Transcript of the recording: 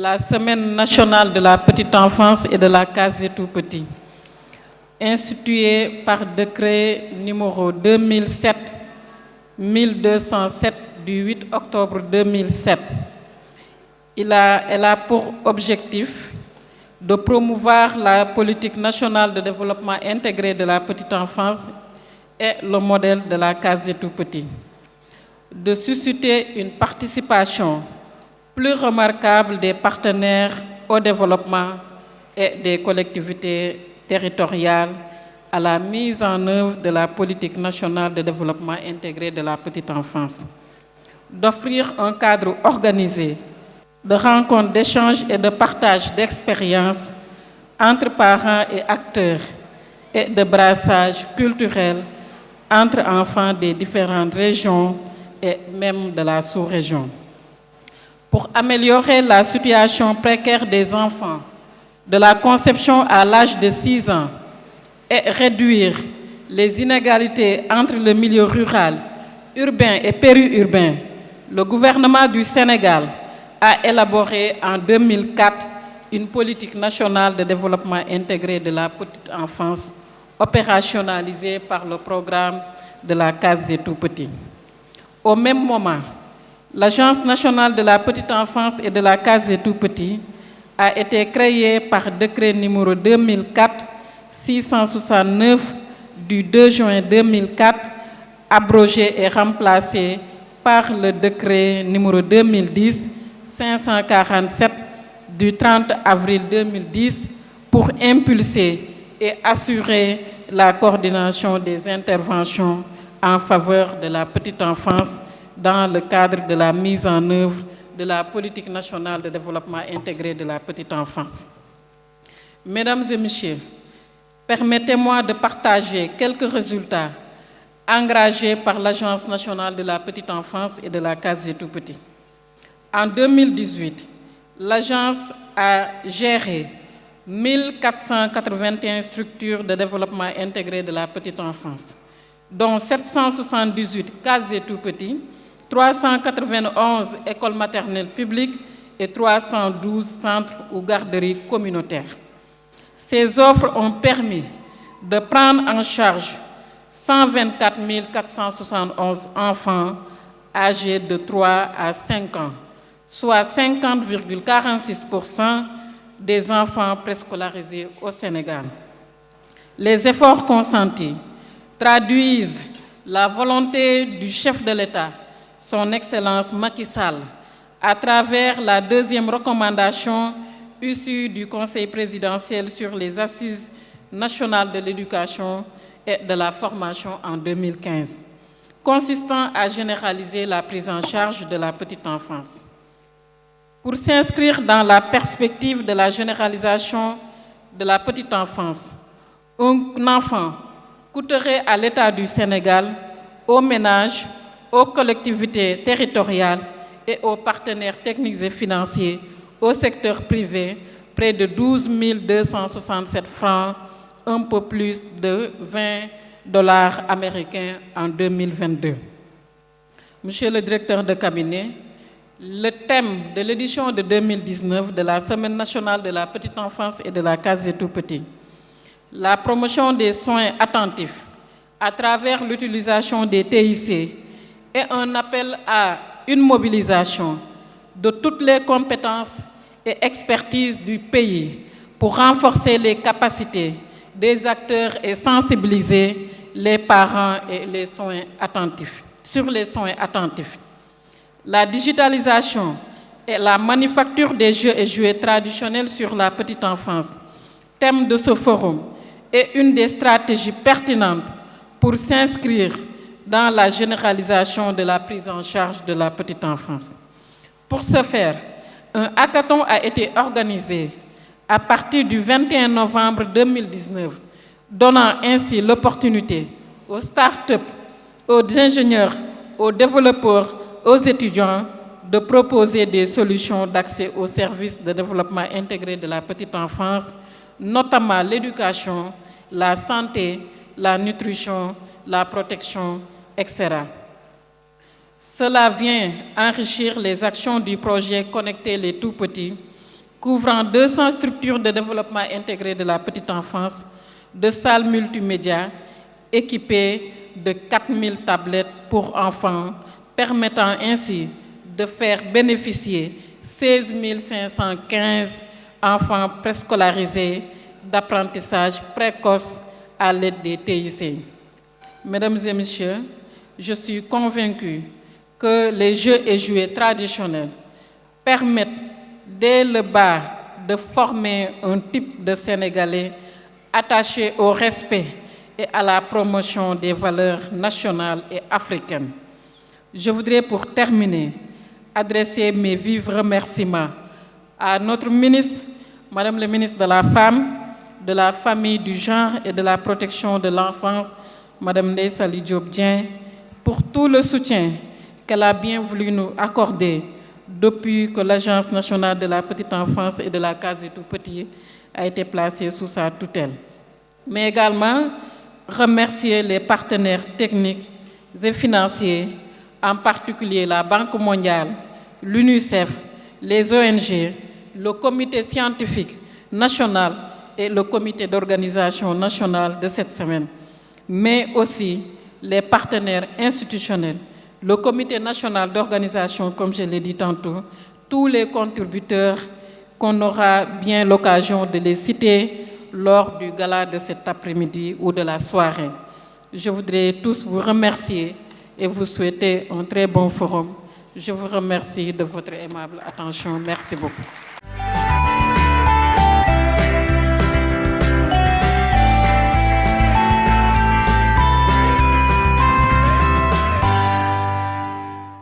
la Semaine nationale de la petite enfance et de la case des tout-petits, instituée par décret numéro 2007-1207 du 8 octobre 2007. Elle a pour objectif de promouvoir la politique nationale de développement intégré de la petite enfance et le modèle de la case des tout-petits, de susciter une participation plus remarquable des partenaires au développement et des collectivités territoriales à la mise en œuvre de la politique nationale de développement intégré de la petite enfance, d'offrir un cadre organisé de rencontres, d'échanges et de partage d'expériences entre parents et acteurs et de brassage culturel entre enfants des différentes régions et même de la sous-région. Pour améliorer la situation précaire des enfants de la conception à l'âge de 6 ans et réduire les inégalités entre le milieu rural, urbain et périurbain, le gouvernement du Sénégal a élaboré en 2004 une politique nationale de développement intégré de la petite enfance opérationnalisée par le programme de la case des tout-petits. Au même moment, l'Agence nationale de la petite enfance et de la case des tout-petits a été créée par décret numéro 2004-669 du 2 juin 2004, abrogé et remplacé par le décret numéro 2010-547 du 30 avril 2010 pour impulser et assurer la coordination des interventions en faveur de la petite enfance dans le cadre de la mise en œuvre de la politique nationale de développement intégré de la petite enfance. Mesdames et messieurs, permettez-moi de partager quelques résultats engagés par l'Agence nationale de la petite enfance et de la case des tout-petits. En 2018, l'Agence a géré 1481 structures de développement intégré de la petite enfance, dont 778 cases des tout-petits, 391 écoles maternelles publiques et 312 centres ou garderies communautaires. Ces offres ont permis de prendre en charge 124 471 enfants âgés de 3 à 5 ans, soit 50,46% des enfants préscolarisés au Sénégal. Les efforts consentis traduisent la volonté du chef de l'État, son Excellence Macky Sall, à travers la deuxième recommandation issue du Conseil présidentiel sur les assises nationales de l'éducation et de la formation en 2015, consistant à généraliser la prise en charge de la petite enfance. Pour s'inscrire dans la perspective de la généralisation de la petite enfance, un enfant coûterait à l'État du Sénégal, aux ménages, aux collectivités territoriales et aux partenaires techniques et financiers, au secteur privé, près de 12 267 francs, un peu plus de 20 $ américains en 2022. Monsieur le directeur de cabinet, le thème de l'édition de 2019 de la Semaine nationale de la petite enfance et de la case des tout-petits, la promotion des soins attentifs à travers l'utilisation des TIC et un appel à une mobilisation de toutes les compétences et expertises du pays pour renforcer les capacités des acteurs et sensibiliser les parents et les soins attentifs, sur les soins attentifs. La digitalisation et la manufacture des jeux et jouets traditionnels sur la petite enfance, thème de ce forum, est une des stratégies pertinentes pour s'inscrire dans la généralisation de la prise en charge de la petite enfance. Pour ce faire, un hackathon a été organisé à partir du 21 novembre 2019, donnant ainsi l'opportunité aux start-up, aux ingénieurs, aux développeurs, aux étudiants de proposer des solutions d'accès aux services de développement intégré de la petite enfance, notamment l'éducation, la santé, la nutrition, la protection, etc. Cela vient enrichir les actions du projet Connecter les tout-petits couvrant 200 structures de développement intégré de la petite enfance, de salles multimédia équipées de 4000 tablettes pour enfants, permettant ainsi de faire bénéficier 16 515 enfants préscolarisés d'apprentissage précoce à l'aide des TIC. Mesdames et messieurs, je suis convaincue que les jeux et jouets traditionnels permettent dès le bas de former un type de Sénégalais attaché au respect et à la promotion des valeurs nationales et africaines. Je voudrais pour terminer adresser mes vifs remerciements à notre ministre, Madame le ministre de la Femme, de la Famille, du Genre et de la Protection de l'Enfance, Madame Ndeye Saly Diop Dieng, pour tout le soutien qu'elle a bien voulu nous accorder depuis que l'Agence nationale de la petite enfance et de la case des tout-petits a été placée sous sa tutelle. Mais également remercier les partenaires techniques et financiers, en particulier la Banque mondiale, l'UNICEF, les ONG, le comité scientifique national et le comité d'organisation nationale de cette semaine, mais aussi les partenaires institutionnels, le comité national d'organisation, comme je l'ai dit tantôt, tous les contributeurs qu'on aura bien l'occasion de les citer lors du gala de cet après-midi ou de la soirée. Je voudrais tous vous remercier et vous souhaiter un très bon forum. Je vous remercie de votre aimable attention. Merci beaucoup.